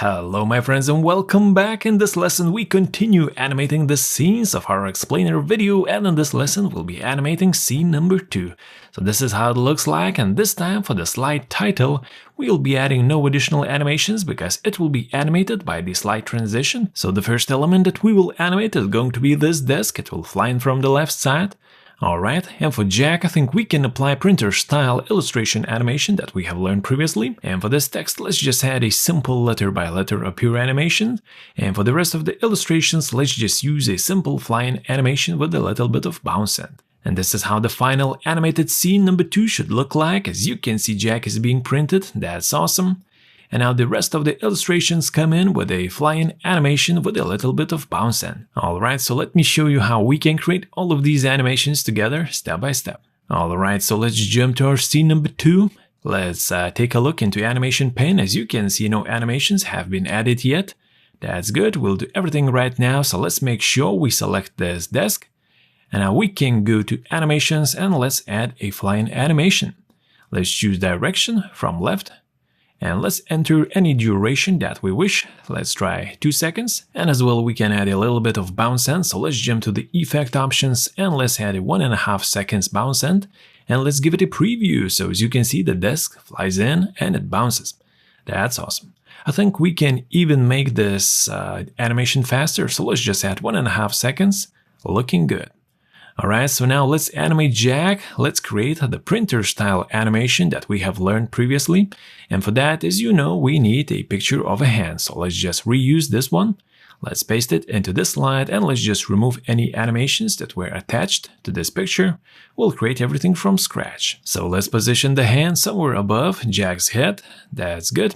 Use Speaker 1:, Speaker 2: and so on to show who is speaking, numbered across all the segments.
Speaker 1: Hello my friends and welcome back. In this lesson we continue animating the scenes of our explainer video, and in this lesson we'll be animating scene number 2. So this is how it looks like, and this time for the slide title we'll be adding no additional animations because it will be animated by the slide transition. So the first element that we will animate is going to be this desk. It will fly in from the left side. Alright, and for Jack I think we can apply printer style illustration animation that we have learned previously. And for this text let's just add a simple letter by letter appear animation. And for the rest of the illustrations let's just use a simple flying animation with a little bit of bouncing. And this is how the final animated scene number 2 should look like. As you can see, Jack is being printed. That's awesome. And now the rest of the illustrations come in with a flying animation with a little bit of bouncing. Alright, so let me show you how we can create all of these animations together step by step. Alright, so let's jump to our scene number 2. Let's take a look into animation pane. As you can see, no animations have been added yet. That's good, we'll do everything right now. So let's make sure we select this desk. And now we can go to animations and let's add a flying animation. Let's choose direction from left. And let's enter any duration that we wish. Let's try 2 seconds. And as well we can add a little bit of bounce end. So let's jump to the effect options and let's add a 1.5 seconds bounce end. And let's give it a preview. So as you can see, the desk flies in and it bounces. That's awesome. I think we can even make this animation faster. So let's just add 1.5 seconds. Looking good. Alright, so now let's animate Jack. Let's create the printer style animation that we have learned previously. And for that, as you know, we need a picture of a hand. So let's just reuse this one. Let's paste it into this slide and let's just remove any animations that were attached to this picture. We'll create everything from scratch. So let's position the hand somewhere above Jack's head. That's good.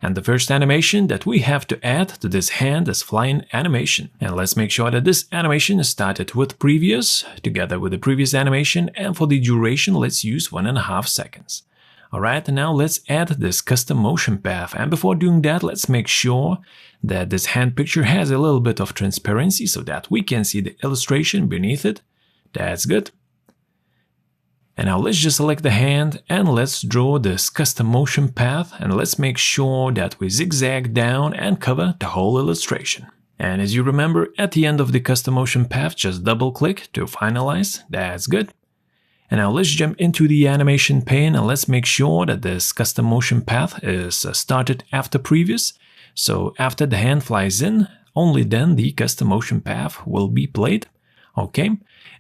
Speaker 1: And the first animation that we have to add to this hand is flying animation. And let's make sure that this animation is started with previous, together with the previous animation, and for the duration let's use 1.5 seconds. Alright, and now let's add this custom motion path. And before doing that, let's make sure that this hand picture has a little bit of transparency so that we can see the illustration beneath it. That's good. And now let's just select the hand and let's draw this custom motion path, and let's make sure that we zigzag down and cover the whole illustration. And as you remember, at the end of the custom motion path, just double click to finalize. That's good. And now let's jump into the animation pane and let's make sure that this custom motion path is started after previous. So after the hand flies in, only then the custom motion path will be played. Okay,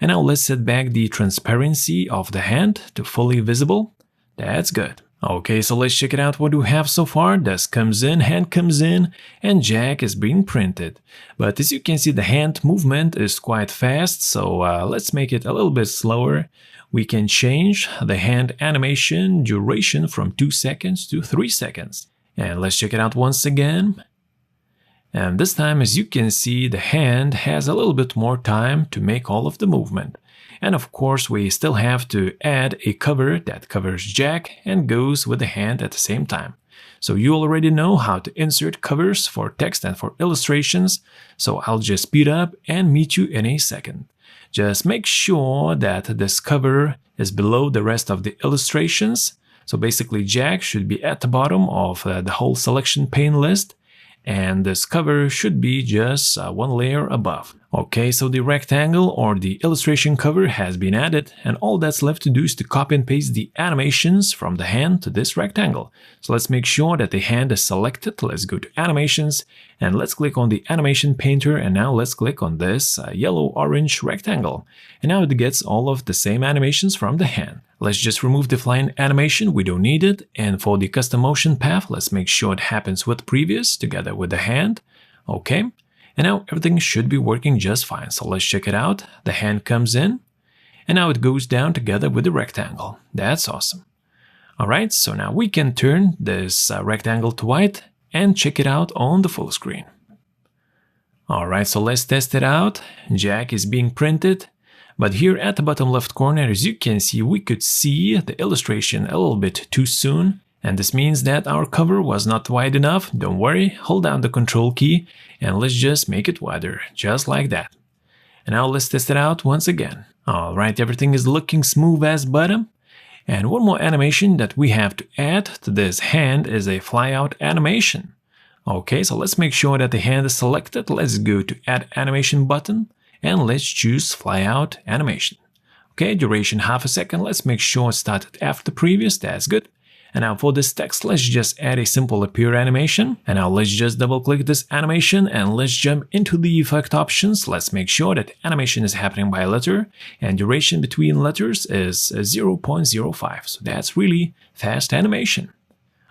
Speaker 1: and now let's set back the transparency of the hand to fully visible. That's good. Okay, so let's check it out what we have so far. Desk comes in, hand comes in, and Jack is being printed. But as you can see, the hand movement is quite fast, so let's make it a little bit slower. We can change the hand animation duration from 2 seconds to 3 seconds. And let's check it out once again. And this time, as you can see, the hand has a little bit more time to make all of the movement. And of course, we still have to add a cover that covers Jack and goes with the hand at the same time. So you already know how to insert covers for text and for illustrations. So I'll just speed up and meet you in a second. Just make sure that this cover is below the rest of the illustrations. So basically, Jack should be at the bottom of the whole selection pane list. And this cover should be just one layer above. Okay, so the rectangle or the illustration cover has been added, and all that's left to do is to copy and paste the animations from the hand to this rectangle. So let's make sure that the hand is selected. Let's go to animations and let's click on the animation painter, and now let's click on this yellow-orange rectangle. And now it gets all of the same animations from the hand. Let's just remove the flying animation, we don't need it. And for the custom motion path, let's make sure it happens with previous together with the hand. Okay, and now everything should be working just fine. So let's check it out. The hand comes in and now it goes down together with the rectangle. That's awesome. Alright, so now we can turn this rectangle to white and check it out on the full screen. Alright, so let's test it out. Jack is being printed. But here at the bottom left corner, as you can see, we could see the illustration a little bit too soon. And this means that our cover was not wide enough. Don't worry, hold down the control key and let's just make it wider, just like that. And now let's test it out once again. Alright, everything is looking smooth as butter. And one more animation that we have to add to this hand is a fly out animation. Okay, so let's make sure that the hand is selected. Let's go to Add Animation button and let's choose Fly Out Animation. Okay, duration half a second. Let's make sure it started after the previous. That's good. And now for this text, let's just add a simple appear animation. And now let's just double click this animation and let's jump into the effect options. Let's make sure that animation is happening by letter and duration between letters is 0.05. So that's really fast animation.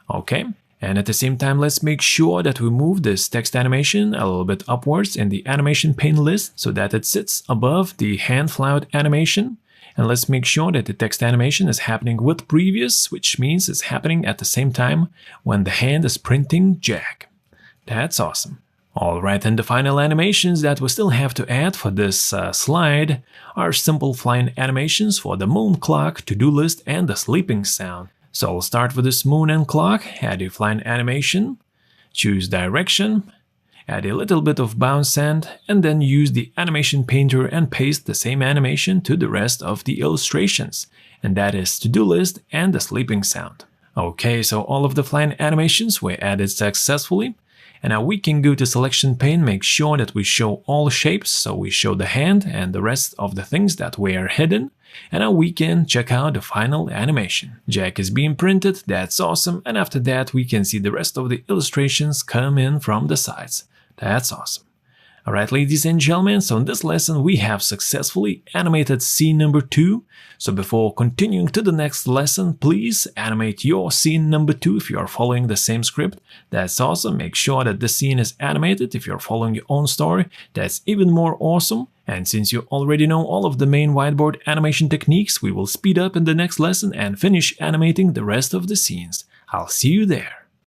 Speaker 1: Okay. And at the same time, let's make sure that we move this text animation a little bit upwards in the animation pane list so that it sits above the hand fly out animation. And let's make sure that the text animation is happening with previous, which means it's happening at the same time when the hand is printing Jack. That's awesome. Alright, and the final animations that we still have to add for this slide are simple flying animations for the moon clock, to-do list, and the sleeping sound. So I'll start with this moon and clock, add a flying animation, choose direction, add a little bit of bounce and then use the animation painter and paste the same animation to the rest of the illustrations. And that is to-do list and the sleeping sound. Okay, so all of the flying animations were added successfully. And now we can go to selection pane, make sure that we show all shapes. So we show the hand and the rest of the things that were hidden. And now we can check out the final animation. Jack is being printed, that's awesome. And after that, we can see the rest of the illustrations come in from the sides. That's awesome. Alright, ladies and gentlemen, so in this lesson we have successfully animated scene number 2. So before continuing to the next lesson, please animate your scene number 2 if you are following the same script. That's awesome. Make sure that the scene is animated if you're following your own story. That's even more awesome. And since you already know all of the main whiteboard animation techniques, we will speed up in the next lesson and finish animating the rest of the scenes. I'll see you there.